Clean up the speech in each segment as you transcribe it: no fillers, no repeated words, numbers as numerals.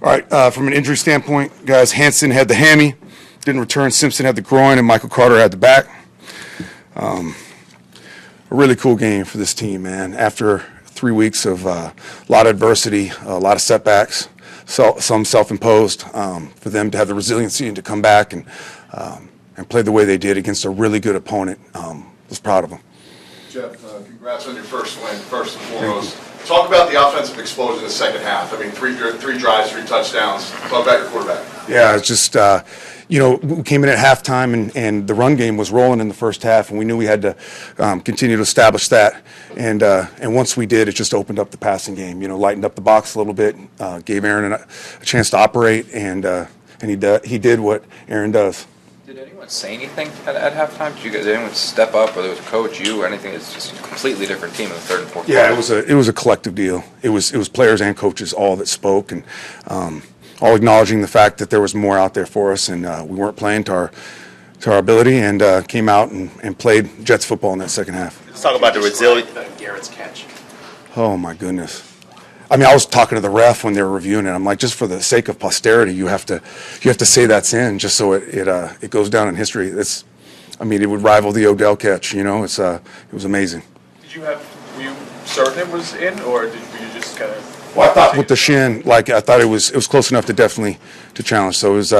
All right, from an injury standpoint, guys, Hansen had the hammy, didn't return. Simpson had the groin, and Michael Carter had the back. A really cool game for this team, man. After 3 weeks of a lot of adversity, a lot of setbacks, some self-imposed, for them to have the resiliency and to come back and play the way they did against a really good opponent, was proud of them. Jeff, congrats on your first win, first and foremost. Talk about the offensive explosion in the second half. I mean, three drives, 3 touchdowns. Talk about your quarterback. Yeah, it's just, we came in at halftime and the run game was rolling in the first half, and we knew we had to continue to establish that. And once we did, it just opened up the passing game, lightened up the box a little bit, gave Aaron a chance to operate, and he did what Aaron does. Did anyone say anything at halftime? Did anyone step up, whether it was a coach, you, or anything? It's just a completely different team in the third and fourth quarter. Yeah, it was a collective deal. It was players and coaches all that spoke, and all acknowledging the fact that there was more out there for us, and we weren't playing to our ability, and came out and played Jets football in that second half. Let's talk about the resilience. Garrett's catch. Oh my goodness. I mean, I was talking to the ref when they were reviewing it. I'm like, just for the sake of posterity, you have to say that's in, just so it goes down in history. It would rival the Odell catch. It was amazing. Were you certain it was in, or were you just kind of? Well, I thought with the shin, I thought it was close enough to challenge. So it was.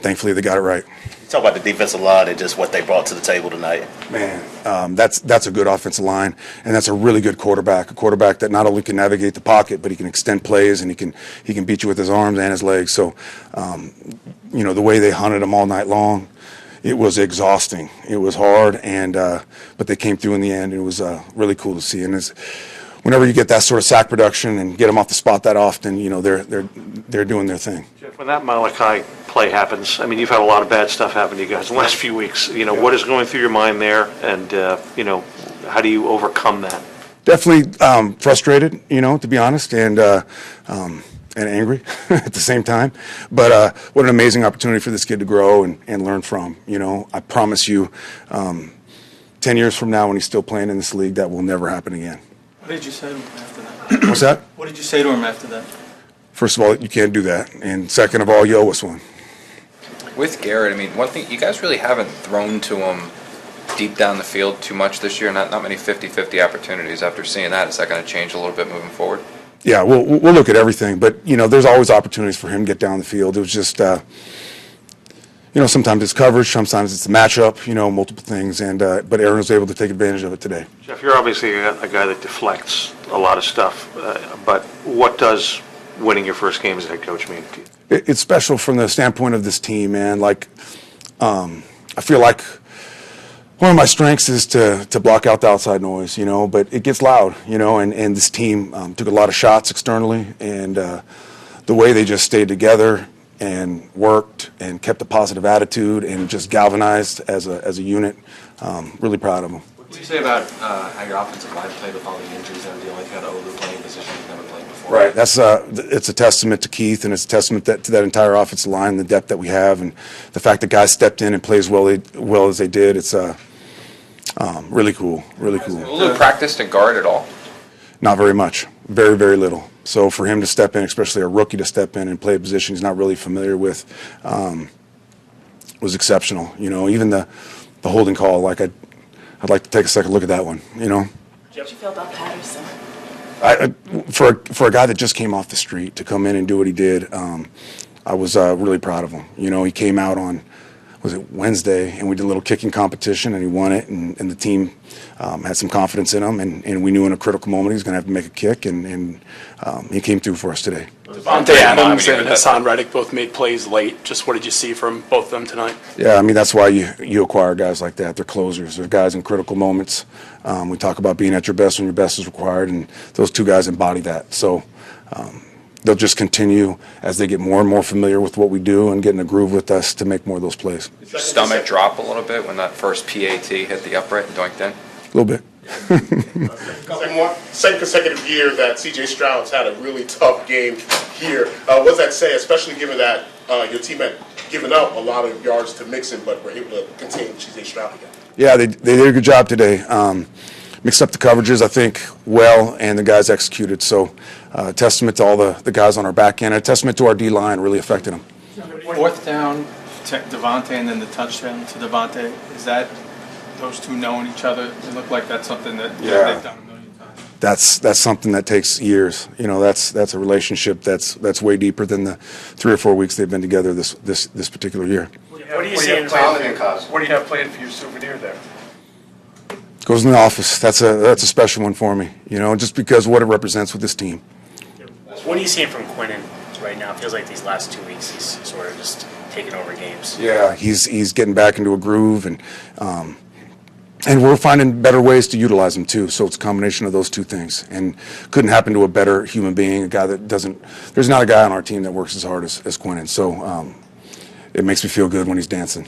Thankfully, they got it right. Talk about the defensive line and just what they brought to the table tonight. Man, that's a good offensive line, and that's a really good quarterback. A quarterback that not only can navigate the pocket, but he can extend plays, and he can beat you with his arms and his legs. So, the way they hunted him all night long, it was exhausting. It was hard, but they came through in the end. And it was really cool to see. And whenever you get that sort of sack production and get them off the spot that often, they're doing their thing. Jeff, when that Malachi play happens, I mean, you've had a lot of bad stuff happen to you guys in the last few weeks. What is going through your mind there, and how do you overcome that? Definitely frustrated, to be honest, and angry at the same time. But what an amazing opportunity for this kid to grow and learn from. I promise you, 10 years from now, when he's still playing in this league, that will never happen again. What did you say to him after that? What's that? What did you say to him after that? First of all, you can't do that. And second of all, you owe us one. With Garrett, one thing, you guys really haven't thrown to him deep down the field too much this year. Not many 50-50 opportunities. After seeing that, is that going to change a little bit moving forward? Yeah, we'll look at everything. But, there's always opportunities for him to get down the field. It was just, sometimes it's coverage, sometimes it's the matchup, multiple things. But Aaron was able to take advantage of it today. Jeff, you're obviously a guy that deflects a lot of stuff. But what does winning your first game as a head coach mean to you? It's special from the standpoint of this team, man. I feel like one of my strengths is to block out the outside noise, but it gets loud, and this team took a lot of shots externally, and the way they just stayed together and worked and kept a positive attitude and just galvanized as a unit, really proud of them. What did you say about how your offensive line played with all the injuries and dealing with kind of overplaying positions you've never played before? Right. It's a testament to Keith, and it's a testament to that entire offensive line, the depth that we have, and the fact that guys stepped in and played as well as they did. It's really cool. Really cool. Will you practice to guard at all? Not very much. Very, very little. So for him to step in, especially a rookie to step in and play a position he's not really familiar with, was exceptional. Even the holding call, I'd like to take a second look at that one. How did you feel about Patterson? For a guy that just came off the street to come in and do what he did, I was really proud of him. He came out on, was it Wednesday, and we did a little kicking competition, and he won it, and the team had some confidence in him, and we knew in a critical moment he was going to have to make a kick, and he came through for us today. Devontae Adams and Hassan Reddick both made plays late. Just what did you see from both of them tonight? Yeah, that's why you acquire guys like that. They're closers. They're guys in critical moments. We talk about being at your best when your best is required, and those two guys embody that. So they'll just continue as they get more and more familiar with what we do and get in a groove with us to make more of those plays. Did your stomach drop a little bit when that first PAT hit the upright and doinked in? A little bit. Second consecutive year that C.J. Stroud's had a really tough game here. What does that say, especially given that your team had given up a lot of yards to Mixon, but were able to contain C.J. Stroud again? Yeah, they did a good job today. mixed up the coverages, I think, well, and the guys executed. So, testament to all the guys on our back end, a testament to our D-line really affected them. Fourth down to Devontae and then the touchdown to Devontae, is that those two knowing each other? It looked like that's something that they've done a million times. That's something that takes years. You know, that's a relationship that's way deeper than the 3 or 4 weeks they've been together this particular year. What do you have planned for your souvenir there? Goes in the office. That's a special one for me. You know, just because what it represents with this team. What are you seeing from Quinnen right now? It feels like these last 2 weeks he's sort of just taking over games. Yeah, he's getting back into a groove, and we're finding better ways to utilize him too. So it's a combination of those two things, and couldn't happen to a better human being, a guy that doesn't. There's not a guy on our team that works as hard as Quinnen. So it makes me feel good when he's dancing.